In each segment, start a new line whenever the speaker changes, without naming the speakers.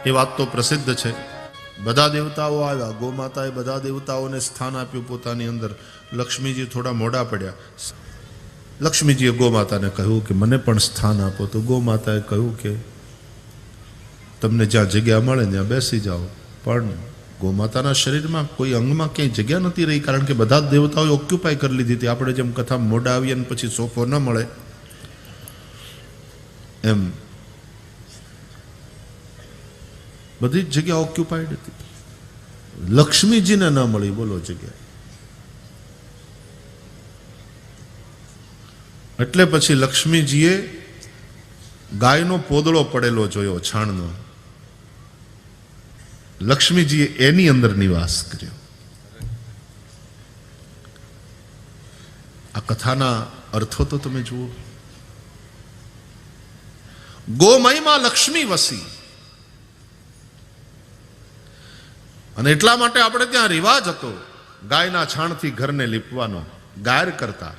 એ વાત તો પ્રસિદ્ધ છે. બધા દેવતાઓ આવ્યા, ગોમાતાએ બધા દેવતાઓને સ્થાન આપ્યું પોતાની અંદર. લક્ષ્મીજી થોડા મોડા પડ્યા. લક્ષ્મીજીએ ગોમાતાને કહ્યું કે મને પણ સ્થાન આપો. તો ગોમાતાએ કહ્યું કે તમને જ્યાં જગ્યા મળે ત્યાં બેસી જાઓ. પણ ગોમાતાના શરીરમાં કોઈ અંગમાં ક્યાંય જગ્યા નથી રહી, કારણ કે બધા જ દેવતાઓએ ઓક્યુપાય કરી લીધી હતી. આપણે જેમ કથા મોડા આવીએ ને પછી સોફો ન મળે એમ બધી જ જગ્યા ઓક્યુપાઈડ હતી. લક્ષ્મીજીને ન મળી બોલો જગ્યા. એટલે પછી લક્ષ્મીજીએ ગાયનો પોદળો પડેલો જોયો છાણનો. લક્ષ્મીજીએ એની અંદર નિવાસ કર્યો. આ કથાના અર્થો તો તમે જુઓ. ગોમયમાં લક્ષ્મી વસી. અને એટલા માટે આપણે ત્યાં રિવાજ હતો ગાયના છાણથી ઘરને લીપવાનો. ગાયર કરતા,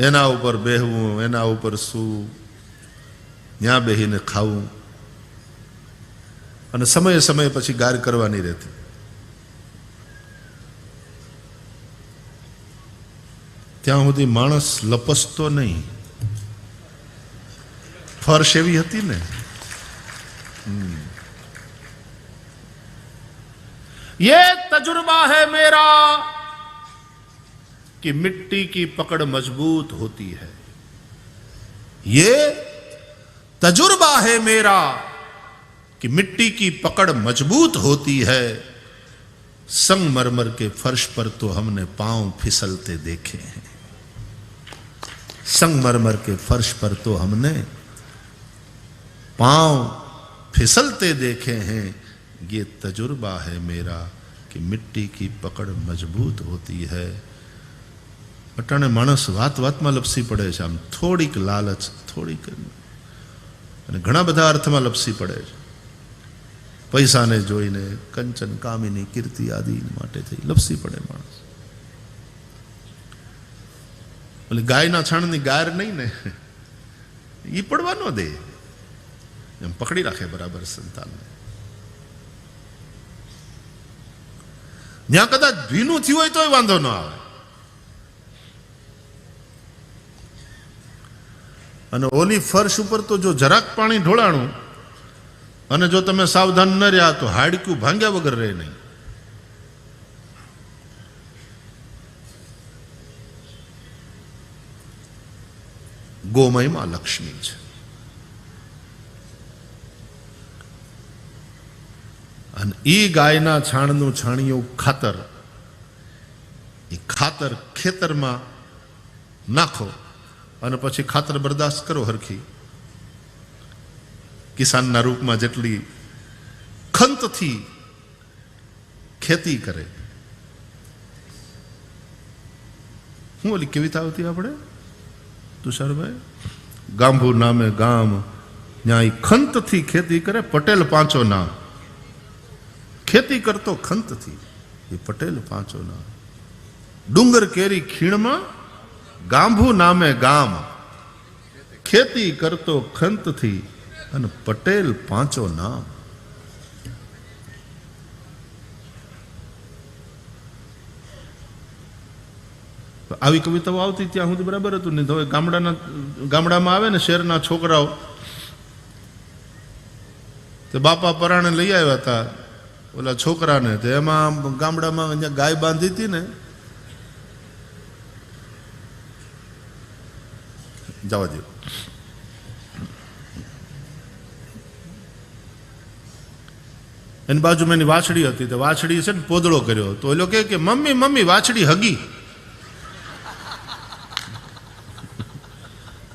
એના ઉપર બેહવું, એના ઉપર સૂવું, ત્યાં બેહીને ખાવું, અને સમયે સમયે પછી ગાર કરવાની રહેતી. ત્યાં સુધી માણસ લપસતો નહીં. ફર્શ એવી હતી ને. ये तजुर्बा है मेरा कि मिट्टी की पकड़ मजबूत होती है. ये तजुर्बा है मेरा कि मिट्टी की पकड़ मजबूत होती है. संगमरमर के फर्श पर तो हमने पांव फिसलते देखे हैं. संगमरमर के फर्श पर तो हमने पांव फिसलते देखे हैं. ये तजुर्बा है मेरा कि मिट्टी की पकड़ मजबूत होती है. અટાણે માણસ વાત વાતમાં લપસી પડે છે. આમ થોડીક લાલચ, થોડીક, અને ઘણા બધા અર્થમાં લપસી પડે છે. પૈસાને જોઈને, કંચન કામિની કીર્તિ આદિ માટે થઈ લપસી પડે માણસ. એટલે ગાયના છાણની ગાર નહીં ને, એ પડવા ન દે, એમ પકડી રાખે બરાબર સંતાનને. જ્યાં કદાચ ભીનું થયું હોય તોય વાંધો ન આવે. અને ઓલી ફર્શ ઉપર તો જો જરાક પાણી ઢોળાણું અને જો તમે સાવધાન ન રહ્યા તો હાડકું ભાંગ્યા વગર રહે નહીં. ગોમયમાં લક્ષ્મી છે. અને એ ગાયના છાણનું છાણિયું ખાતર, એ ખાતર ખેતરમાં નાખો અને પછી ખાતર બરદાસ્ત કરો હરખી. કિસાનના રૂપમાં જેટલી ખંતથી ખેતી કરે. હું ઓલી કવિતા આવતી આપણે તુષારભાઈ, ગાંભુ નામે ગામ ત્યાં ખંતથી ખેતી કરે, પટેલ પાંચો નામ. ખેતી કરતો ખંતથી, એ પટેલ પાંચો નામ. ડુંગર કેરી ખીણમાં ગાંભુ નામે ગામ, ખેતી કરતો ખંતથી અને પટેલ પાંચો નામ. આવી કવિતાઓ આવતી ત્યાં સુધી બરાબર હતું. નહીં તો હવે ગામડામાં આવે ને શહેરના છોકરાઓ, તે બાપા પરાણે લઈ આવ્યા હતા ઓલા છોકરાને. તો એમાં ગામડામાં ગાય બાંધી હતી ને, જવા દો. એની બાજુમાં એની વાછડી હતી. તો વાછડી છે ને પોદળો કર્યો. તો એ લોકો કે મમ્મી મમ્મી વાછડી હગી.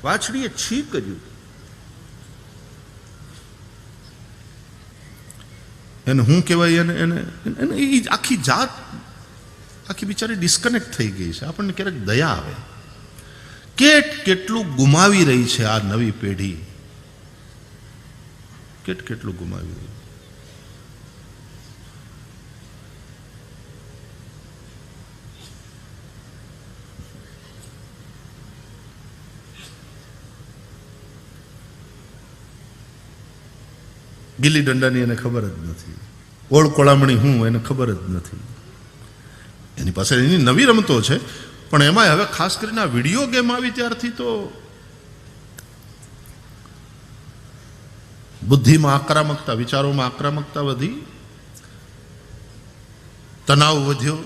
વાછડીએ છી કર્યું. એને શું કહેવાય, એને આખી જાત આખી બિચારી ડિસ્કનેક્ટ થઈ ગઈ છે. આપણને ક્યારેક દયા આવે. કેટલું ગુમાવી રહી છે આ નવી પેઢી, કેટલું ગુમાવી રહી. ગિલ્લી દંડાની એને ખબર જ નથી, ઓળ કોળામણી હું એને ખબર જ નથી. એની પાસે એની નવી રમતો છે, પણ એમાં હવે ખાસ કરીને આ વિડીયો ગેમ આવી ત્યારથી તો બુદ્ધિમાં આક્રમકતા, વિચારોમાં આક્રમકતા વધી, તણાવ વધ્યો.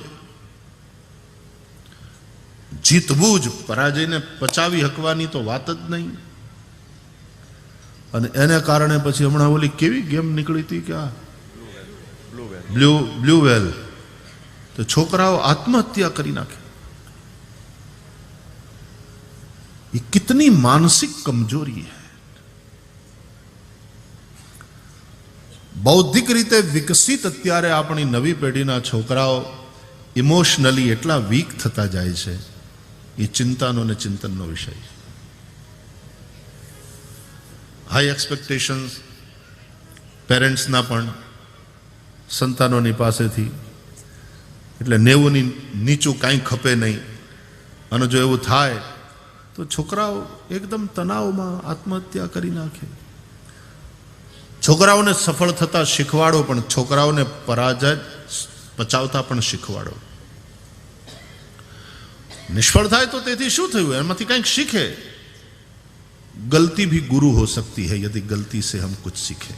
જીતવું જ, પરાજયને પચાવી હકવાની તો વાત જ નહીં. અને એને કારણે પછી હમણાં ઓલી કેવી ગેમ નીકળી હતી કે આ બ્લુ વેલ, તો છોકરાઓ આત્મહત્યા કરી નાખે. ये कितनी मानसिक कमजोरी है. બૌદ્ધિક રીતે વિકસિત અત્યારે આપણી નવી પેઢીના છોકરાઓ ઇમોશનલી એટલા વીક થતા જાય છે, એ ચિંતાનો અને ચિંતનનો વિષય છે. હાઈ એક્સપેક્ટેશન્સ પેરેન્ટ્સના પણ સંતાનોની પાસેથી, એટલે 90ની નીચું કાંઈ ખપે નહીં. અને જો એવું થાય તો છોકરાઓ એકદમ તણાવમાં આત્મહત્યા કરી નાખે. છોકરાઓને સફળ થતા શીખવાડો, પણ છોકરાઓને પરાજય પચાવતા પણ શીખવાડો. નિષ્ફળ થાય તો તેથી શું થયું, એમાંથી કંઈક શીખે. गलती भी गुरु हो सकती है यदि गलती से हम कुछ सीखे.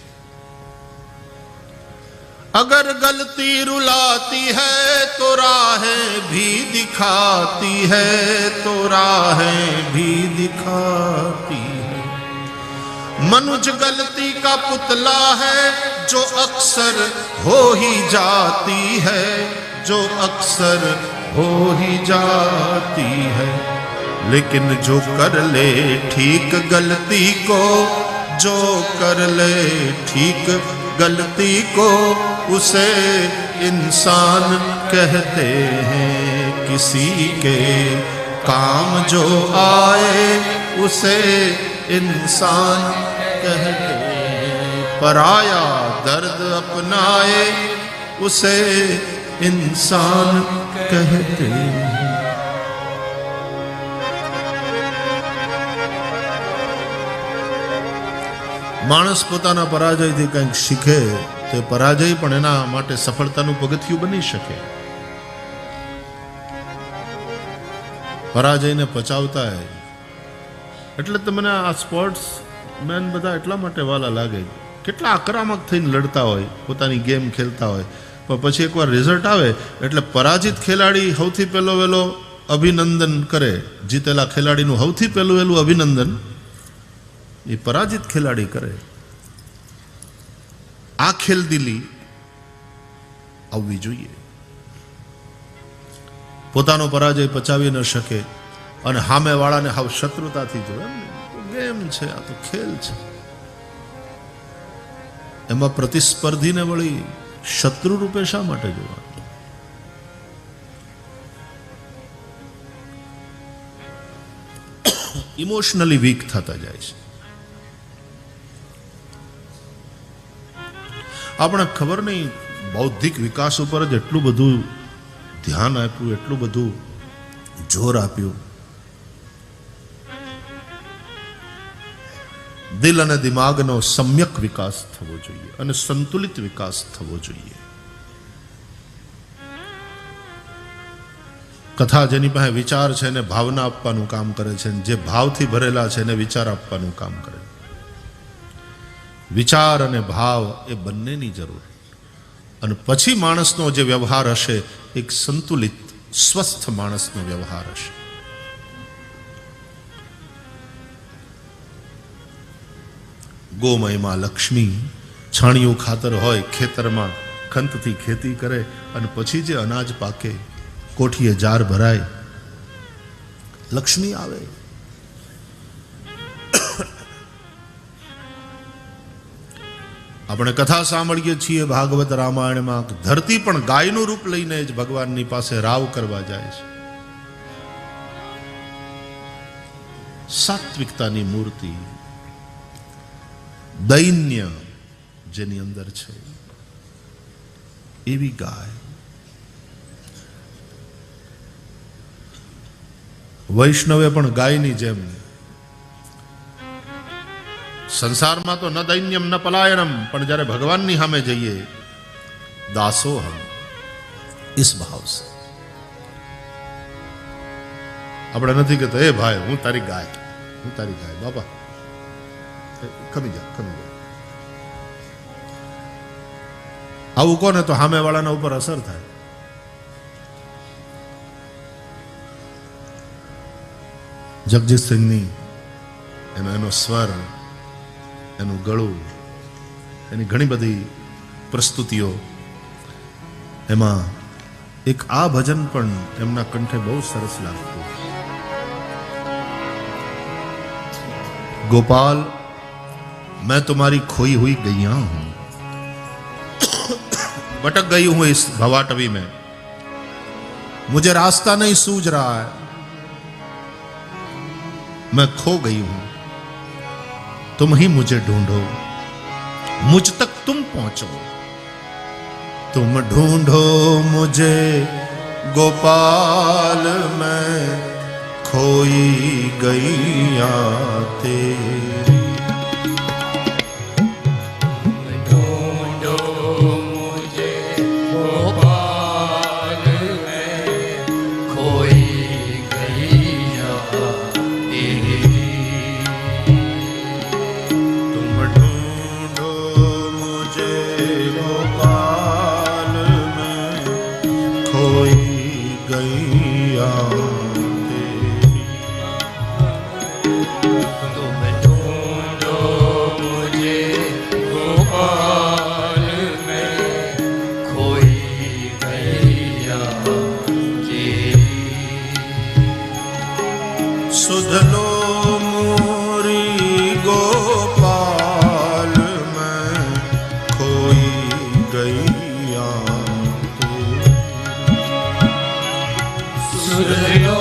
अगर गलती रुलाती है तो राहें भी दिखाती है, तो राहें भी दिखाती है. मनुज गलती का पुतला है जो अक्सर हो ही जाती है, जो अक्सर हो ही जाती है. लेकिन जो कर ले ठीक गलती को, जो कर ले ठीक गलती को, उसे इंसान कहते हैं. किसी के काम जो आए उसे इंसान कहते हैं. पराया दर्द अपनाए उसे इंसान कहते हैं. માણસ પોતાના પરાજયથી કંઈક શીખે તો પરાજય પણ એના માટે સફળતાનું પગથિયું બની શકે. પરાજયને પચાવતા હોય એટલે તમને આ સ્પોર્ટ્સ મેન બધા એટલા માટે વાલા લાગે. કેટલા આક્રમક થઈને લડતા હોય, પોતાની ગેમ ખેલતા હોય, પણ પછી એકવાર રિઝલ્ટ આવે એટલે પરાજિત ખેલાડી સૌથી પહેલો વહેલો અભિનંદન કરે. જીતેલા ખેલાડીનું સૌથી વહેલું અભિનંદન એ પરાજિત ખેલાડી કરે. આ ખેલદિલી આવવી જોઈએ. પોતાનો પરાજય પચાવી ન શકે અને સામેવાળાને હાવ શત્રુતાથી જોવે. ગેમ છે, આ તો ખેલ છે. એમાં પ્રતિસ્પર્ધીને વળી શત્રુ રૂપે શા માટે જોવાનું? ઇમોશનલી વીક થતા જાય છે. આપણે ખબર નહીં, બૌદ્ધિક વિકાસ ઉપર જ એટલું બધું ધ્યાન આપ્યું, એટલું બધું જોર આપ્યું. દિલ અને દિમાગનો સમ્યક વિકાસ થવો જોઈએ અને સંતુલિત વિકાસ થવો જોઈએ. કથા જેની પાસે વિચાર છે એને ભાવના આપવાનું કામ કરે છે, જે ભાવથી ભરેલા છે એને વિચાર આપવાનું કામ કરે. વિચાર અને ભાવ એ બંનેની જરૂર. અને પછી માણસનો જે વ્યવહાર હશે એક સંતુલિત સ્વસ્થ માણસનો વ્યવહાર હશે. ગોમયમાં લક્ષ્મી છાણિયું ખાતર હોય, ખેતરમાં ખંતથી ખેતી કરે અને પછી જે અનાજ પાકે, કોઠીએ જાર ભરાય, લક્ષ્મી આવે. આપણે કથા સાંભળીએ છીએ ભાગવત રામાયણમાં, ધરતી પણ ગાયનું રૂપ લઈને જ ભગવાનની પાસે રાવ કરવા જાય છે. સાત્વિકતાની મૂર્તિ, દૈન્ય જેની અંદર છે એવી ગાય. વૈષ્ણવે પણ ગાયની જેમ संसार में तो न दैन्यम न पलायनम, पण जયારે भगवान सामे जईए दासो हम, इस भाव से આપણે નથી કહેતા એ ભાઈ હું તારી ગાય, બાપા ખમી જા. આવું કોને તો સામે વાળાના ઉપર અસર થાય. જગજીત સિંહની એનો સ્વર, એનું ગળું, એની ઘણી બધી પ્રસ્તુતિઓ, એમાં એક આ ભજન પણ એમના કંઠે બહુ સરસ લાગતું. गोपाल मैं तुम्हारी खोई हुई गैया हूं, भटक गई हूं इस भवाटवी में, मुझे रास्ता नहीं सूझ रहा है, मैं खो गई हूं, तुम ही मुझे ढूंढो, मुझ तक तुम पहुंचो, तुम ढूंढो मुझे गोपाल, मैं खोई गैया तेरी.
ढूंढो मुझे गोपाल, मैं खोई गैया तेरी.
तुम ढूंढो मुझे गोपाल, मैं खोई गैया. सुध लो मोरी गोपाल, मैं खोई गैया तेरी.
सुध लो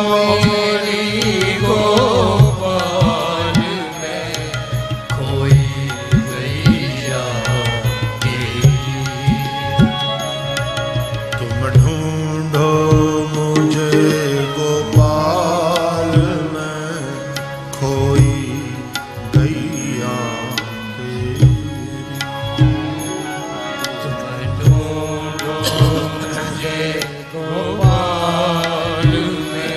मोरी गोपाल, मैं खोई गैया तेरी.
तुम ढूंढो मुझे गोपाल, मैं खोई गैया तेरी.
तुम ढूंढो मुझे गोपाल, मैं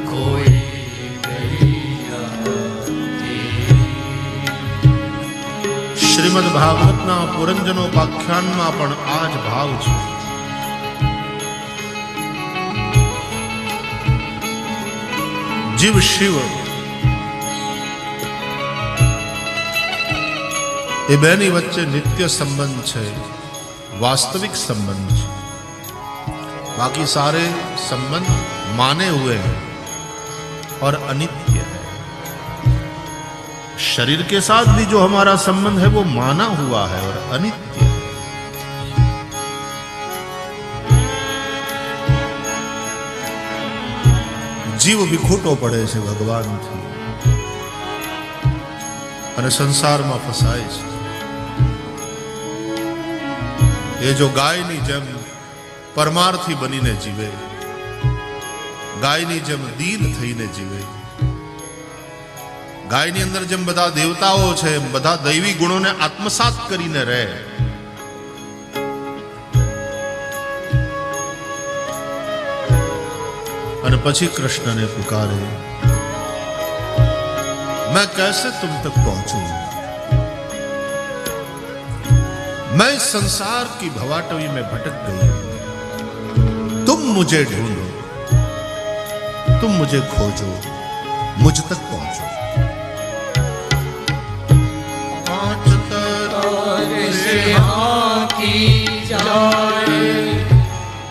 खोई गैया तेरी.
શ્રીમદ ભાગવતના પુરંજનોપાખ્યાનમાં પણ આ જ ભાવ છે. જીવ શિવ એ બેની વચ્ચે નિત્ય સંબંધ છે, वास्तविक संबंध છે. बाकी सारे संबंध माने हुए हैं और अनित्य है. शरीर के साथ भी जो हमारा संबंध है वो माना हुआ है और अनित्य है. जीव विखूटो पड़े છે ભગવાનથી અને સંસારમાં ફસાય છે. એ જો ગાયની જેમ પરમાર્થી બનીને જીવે, ગાયની જેમ દીન થઈને જીવે, ગાયની અંદર જેમ બધા દેવતાઓ છે એમ બધા દૈવી ગુણોને આત્મસાત કરીને રહે, અને પછી कृष्ण ने पुकारे, मैं कैसे तुम तक पहुंचूं, मैं संसार की भवाटवी में भटक गई, तुम मुझे ढूंढो, तुम मुझे खोजो, मुझ तक पहुंचो. पांच तारे से
की जाए,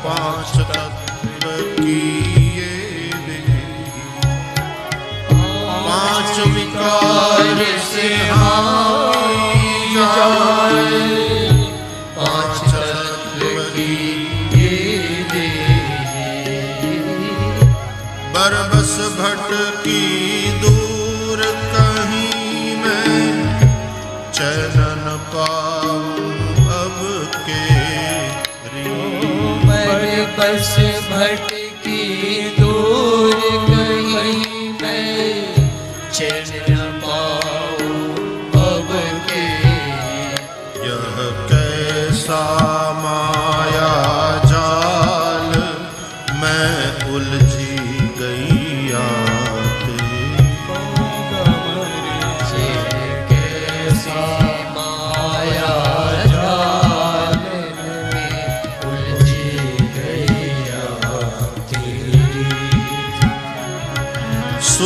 पांच तत्व की पांच विकार से जाए,
पांच तत्व की ये देही.
बरबस भटकी दूर कहीं मैं, चैन न पाऊं अब के
बरबस भटकी दूर कहीं मैं, चैन न पाऊं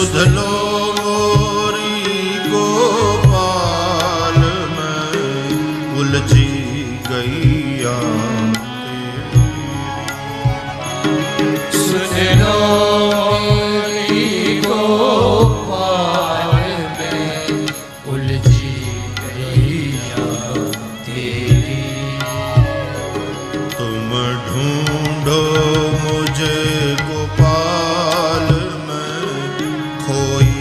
सुध लो मोरी गोपाल मैं उलझी गैया
सुन लो मोरी गोपाल में उलझी गैया तेरी।
तुम ढूंढो मुझे गोपाल मैं खोई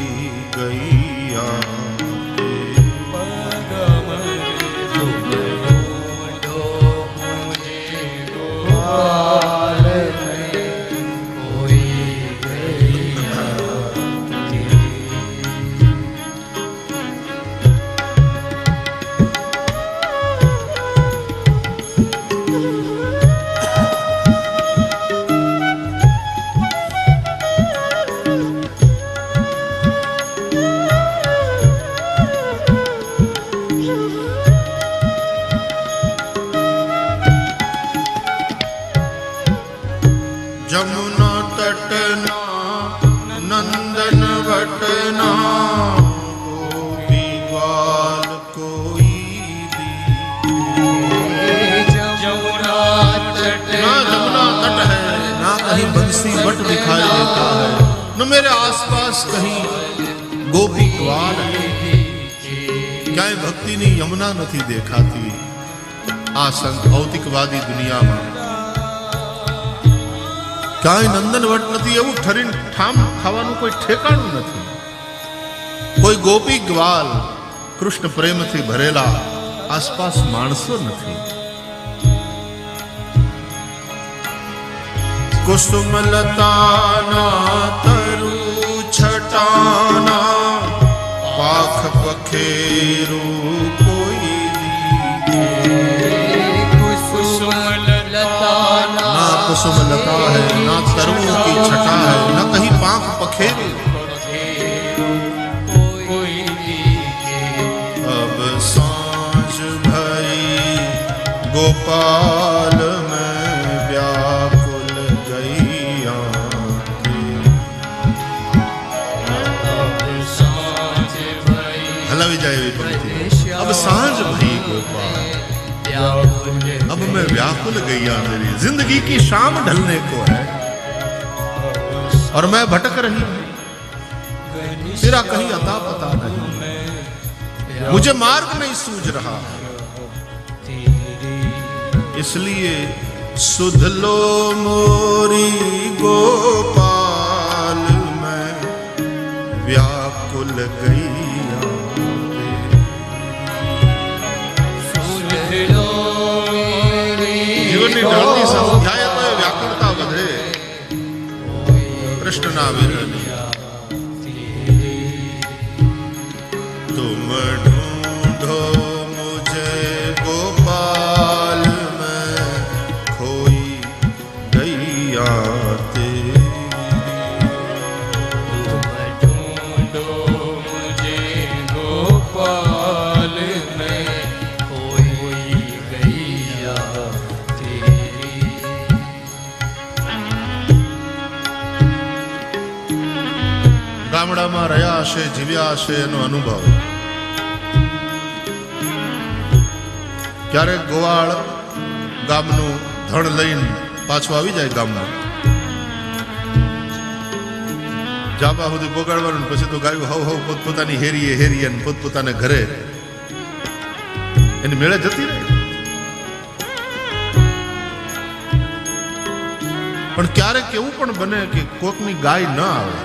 गैया जमुना तटना नंदन वटना गोपी ग्वाल कोई
जमुना तट
ना जमुना तट है ना कहीं बंसी वट दिखाई देता है न मेरे आसपास कहीं गोपी ग्वाल है क्या भक्ति ने यमुना नहीं देखाती आ संत भौतिकवादी दुनिया में કાંઈ નંદનવટ નથી એવું ઠરીને ઠામ ખાવાનું કોઈ ઠેકાણું નથી કોઈ ગોપી ગ્વાલ કૃષ્ણ પ્રેમથી ભરેલા આસપાસ માણસો નથી કુસુમ લતાના તરુ છટાના પાખ પખેરું કોઈ ना कुसुम लता है ना तरुओं की छटा है न कहीं पांख पखेरू अब सांझ भई गोपाल में व्याकुल गैया हलावी जाए पंक्ति अब सांझ भई गोपाल अब मैं व्याकुल गैया मेरी जिंदगी की शाम ढलने को है और मैं भटक रही हूं तेरा कहीं अता पता नहीं मुझे मार्ग नहीं सूझ रहा इसलिए सुध लो मोरी गोपाल मैं व्याकुल गैया જીવનની ઢળતી સમજાય તો એ વ્યાકુળતા વધે કૃષ્ણના વિરહની तुम ढूंढो मुझे गोपाल मैं खोई गैया तेरी
तुम ढूंढो मुझे गोपाल में खोई गैया तेरी।
ગામડામાં રહ્યા હશે જીવ્યા હશે એનો અનુભવ ક્યારેક ગોવાળ ગામનું ધણ લઈને પાછો આવી જાય ગામમાં જાપા સુધી પોગાડવાનું પછી તો ગાયું હવ હવ પોતપોતાની હેરીએ હેરીએ પોતપોતાને ઘરે એની મેળે જતી રહે પણ ક્યારેક એવું પણ બને કે કોકની ગાય ન આવે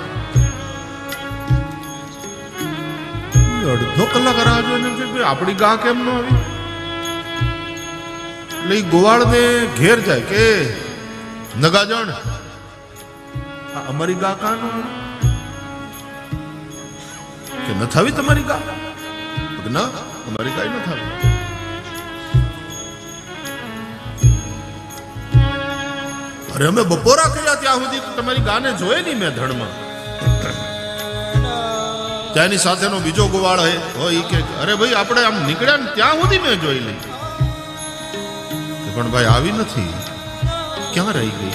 અડધો કલાક રાહ જોઈને આપણી ગા કેમ ન આવી એટલે ગોવાળ ને ઘેર જાય કે નગાજણ અમારી ગા કા ન કે ન થાવી તમારી ગા ના અમારી ગાય ન થાવી અરે અમે બપોરા કર્યા ત્યાં સુધી તમારી ગાને જોયે નહીં મેં ધણમાં ત્યાંની સાથેનો બીજો ગોવાળ હોય કે અરે ભાઈ આપણે આમ નીકળ્યા ને ત્યાં સુધી મેં જોઈ લઈ પણ ભાઈ આવી નથી ક્યાં રહી ગઈ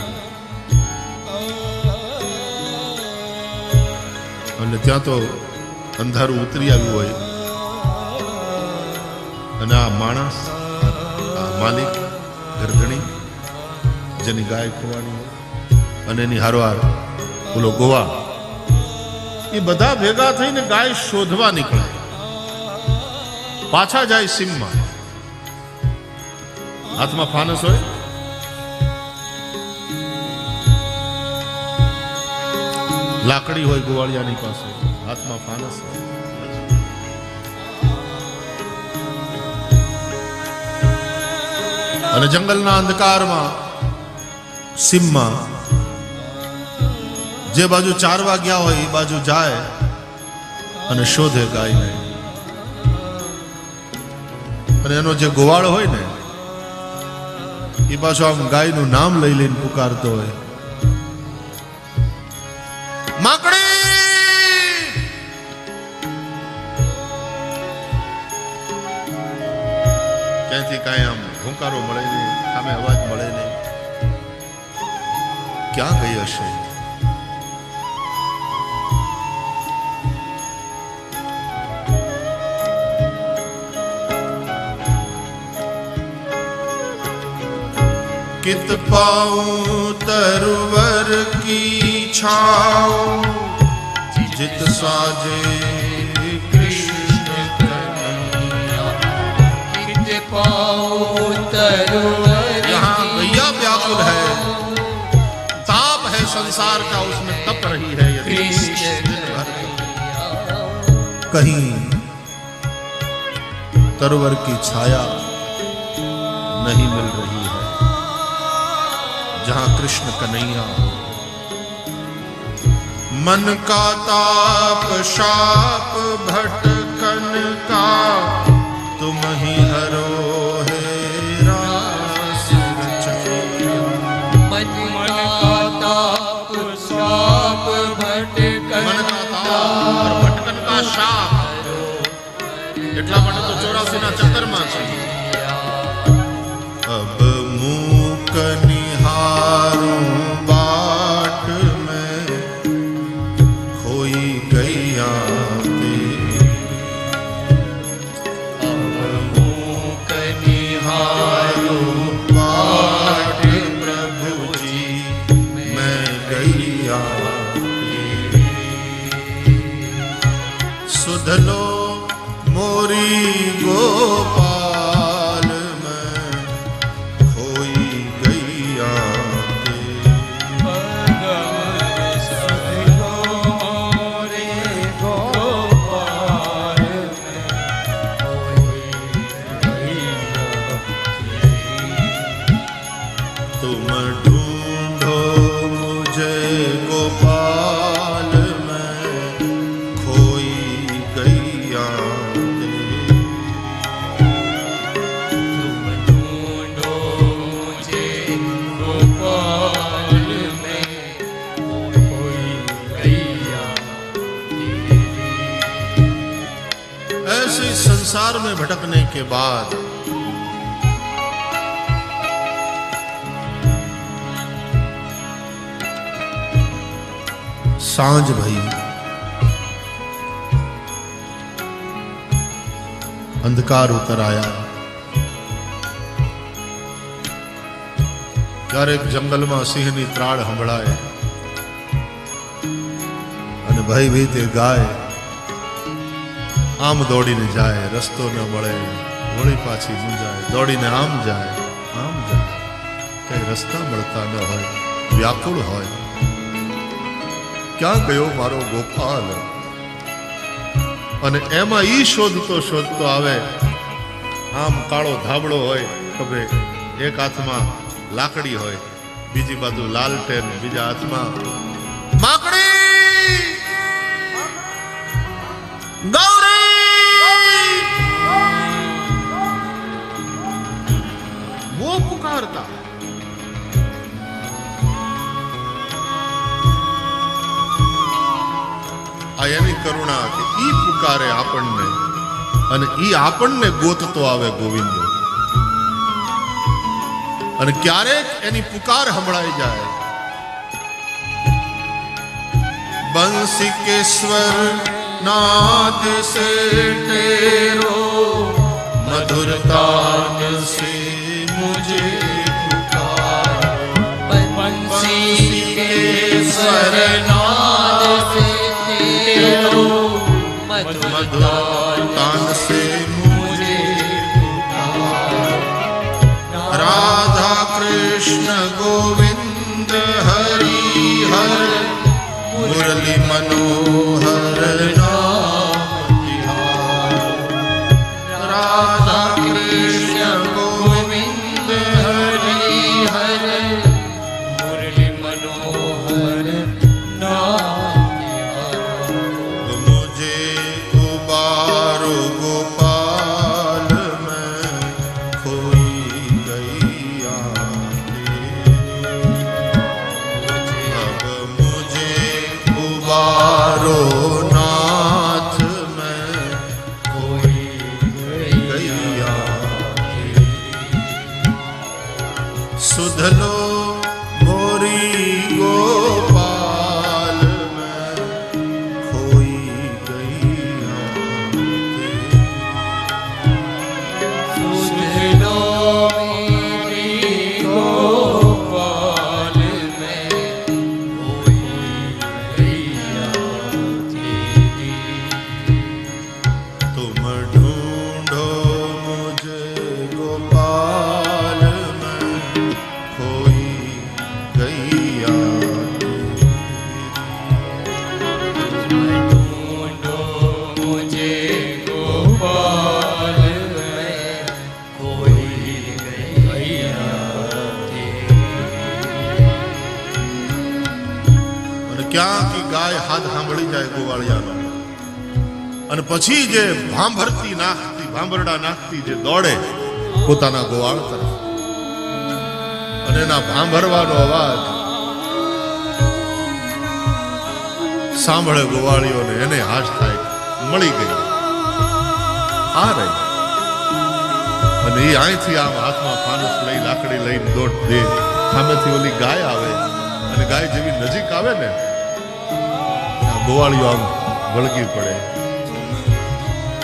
અને ત્યાં તો અંધારું ઉતરી આવ્યું હોય અને આ માણસ, આ માલિક, ગરધણી જેની ગાય ખોવાની હોય અને એની હારવાર બોલો ગોવા, એ બધા ભેગા થઈને ગાય શોધવા નીકળે. પાછા જાય સીમમાં, હાથમાં ફાનસ હોય, લાકડી હોય ગોવાળિયાની પાસે, હાથમાં ફાનસ હોય. અને જંગલના અંધકારમાં સીમમાં જે બાજુ ચારવા ગયા હોય એ બાજુ જાય અને શોધે ગાયને. અને એનો જે ગોવાળ હોય ને એ પાછો આમ ગાયનું નામ લઈ લઈને પુકારતો હોય, માકડી. ક્યાંથી કાંઈ આમ હુંકારો મળે નહીં, સામે અવાજ મળે નહીં. ક્યાં ગઈ હશે? कित पाऊं तरवर की छाओ, जित साजे कृष्ण कन्हैया.
कित पाऊं तरवर
यहाँ गैया व्याकुल है, ताप है संसार का, उसमें तप रही है कहीं तरवर की छाया नहीं मिल रही है जहां कृष्ण कन्हैया. मन का ताप शाप भटकन का, तुम ही हरो है रास रचने.
मन का ताप शाप भटकन
मन का ताप और भटकन का शाप, એટલા માટે તો 84 ના ચક્કરમાં છે. अब मूक निहारूं बाट में, खोई गैया तेरी.
अब मूक निहारूं
बाट प्रभु जी मैं गैया तेरी. सुध लो मोरी गोपाल में, खोई गैया तेरी. तुम ढूंढो मुझे गोपाल में, खोई गैया तेरी.
तुम ढूंढो मुझे गोपाल में, कोई गैया तेरी.
ऐसे संसार में भटकने के बाद सांझ भई, अंधकार उतर आया. ક્યારેક જંગલમાં સિંહની ત્રાળ સંભળાય અને ભયભીત એ ગાય આમ દોડીને જાય, રસ્તો ન મળે, વળી પાછી મૂંઝાય, દોડીને આમ જાય, કઈ રસ્તા મળતા ન હોય, વ્યાકુળ હોય, ક્યાં ગયો મારો ગોપાલ. અને એમાં ઈ શોધતો શોધતો આવે, આમ કાળો ધાબળો હોય ખભે, એક હાથમાં લાકડી હોય, બીજી બાજુ લાલટેન, બીજા હાથમાં માકડી, ગૌરી, वो पुकारता. આ એની કરુણા કે ઈ પુકારે આપણને અને ઈ આપણને ગોતતો આવે ગોવિંદ. અને ક્યારેક એની પુકાર સંભળાઈ જાય, बंसी के स्वर नाद से तेरो मधुर तान से मुझे
बंसी के स्वर नाद से तेरो
मधुर तान से मुझे राधा कृष्ण गोविंद हरि हर मुरली मनोहर नाम तिहार। राधा कृष्ण गोविंद हरि हर
मुरली मनोहर नाम तिहार।
मुझे उबारो गोपाल में खोई गैया अब मुझे उबारो नाथ में खोई गैया सुध लो मोरी गोपाल में खोई गैया
सुध लो मेरी गोपाल में खोई गैया तेरी।
तुम ढूंढो मुझे गोपाल में खोई गैया
ढूंढो मुझे गोपाल में खोई गैया तेरी।
અને ક્યાંથી ગાય હાથ સાંભળી જાય ગોવાળિયાનો અને પછી જે ભાંભરતી નાખતી ભાંભરડા નાખતી જે દોડે પોતાના ગોવાળ તરફ અને એના ભાંભરવાનો અવાજ સાંભળે ગોવાળીઓને એને હાશ થાય મળી ગઈ આ રહી અને એ અહીંથી આમ હાથમાં ફાનસ લઈ લાકડી લઈને દોડ દે સામેથી ઓલી ગાય આવે અને ગાય જેવી નજીક આવે ને આ ગોવાળીઓ આમ વળગી પડે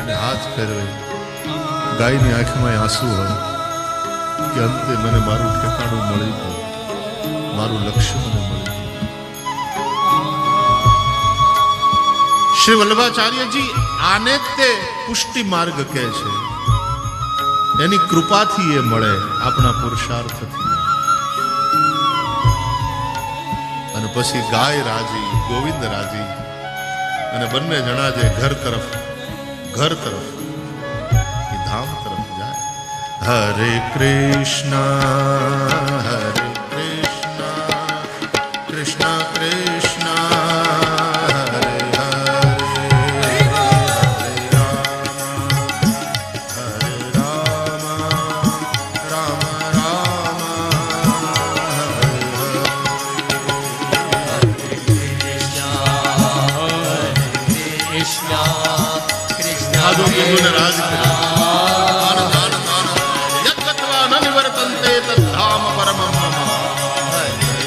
અને હાથ ફેરવે ગાયની આંખમાં આંસુ હોય કે અંતે મને મારું ઠેકાણું મળી ગયું મારું લક્ષ્ય મને મળી ગયું શ્રી વલ્લભાચાર્યજી આને તે પુષ્ટિ માર્ગ કહે છે એની કૃપાથી એ મળે આપણા પુરુષાર્થથી અને પછી ગાય રાજી ગોવિંદ રાજી અને બંને જણા જે ઘર તરફ એ ધામ તરફ જાય હરે કૃષ્ણ કૃષ્ણ કૃષ્ણ હરે હરે હરે રામ રામ રામ
कृष्णा कृष्णा
साधु बिंदुने राज करे आनंद आनंद आनंद यत्कत्वा न निवर्तन्ते तद्धाम परमं मम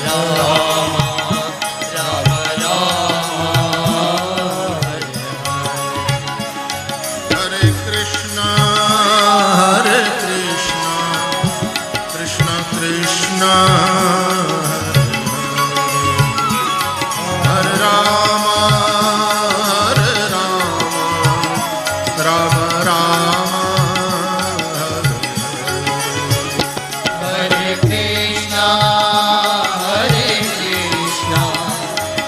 राम राम राम
हरे कृष्ण कृष्ण कृष्ण हरे राम राम राम
हरे कृष्णा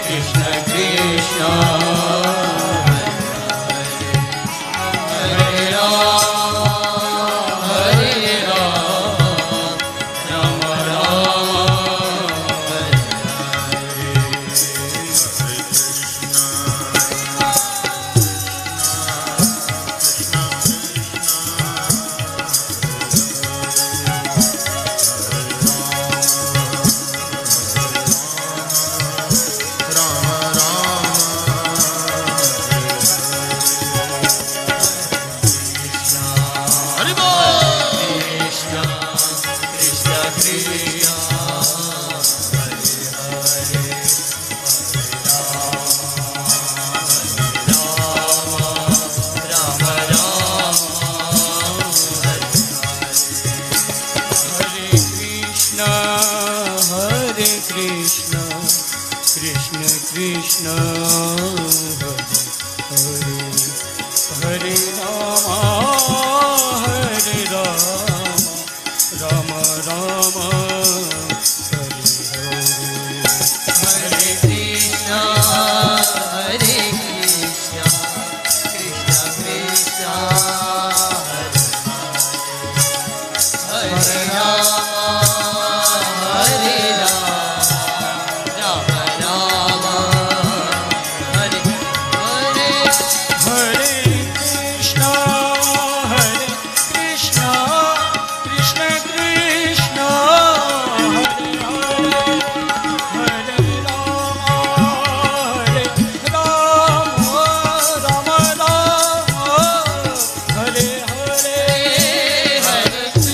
कृष्ण कृष्णा हरे Ram Ram Ram Krishna Hare Rama Rama Rama Hare Hare Hare Krishna Hare Krishna Krishna Krishna Hare Rama Hare Rama Rama Hare Hare Hare Krishna Krishna Krishna Hare Hare Hare Rama Rama Rama Hare Hare Hare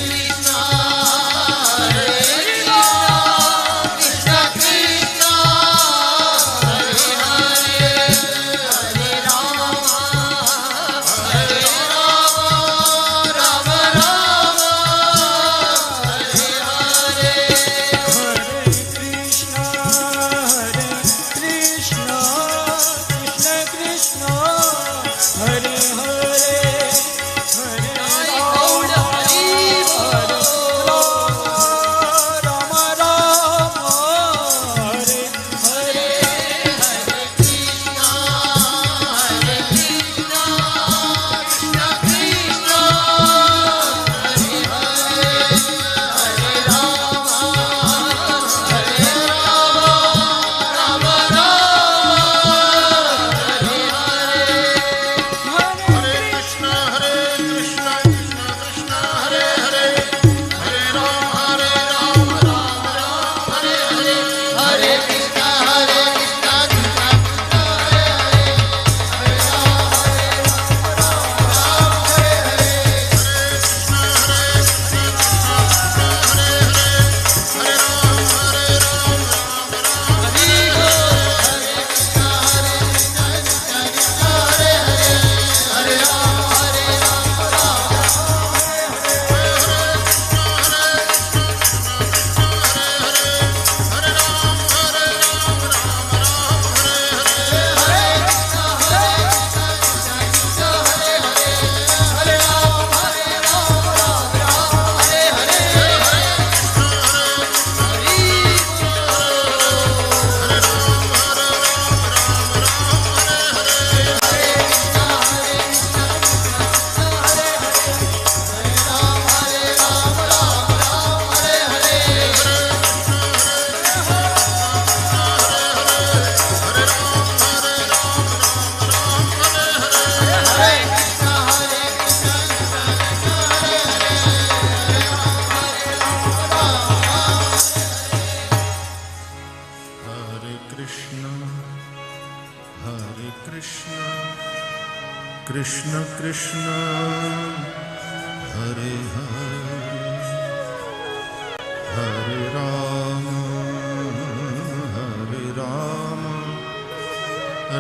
Krishna Krishna Krishna Hare Hare Hare Rama Hare Rama Rama Rama Hare Hare Hare Krishna Krishna Krishna Krishna Hare Hare Hare Rama Rama Rama Hare Hare Hare Krishna Krishna Krishna Krishna Hare Hare Hare Rama Rama Hare
Krishna Hare Krishna Krishna Krishna Hare Hare Hare Rama Rama Hare Hare
Hare Krishna Krishna Krishna Hare Hare
Hare Krishna Krishna Krishna Hare Hare Hare Rama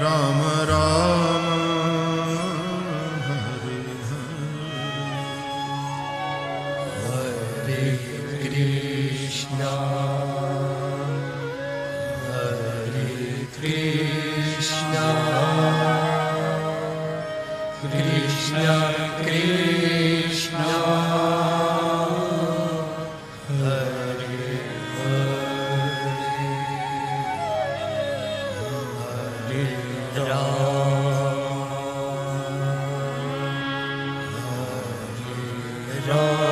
Rama Rama Hare Hare
Krishna Krishna Krishna Krishna Hare Hare Rama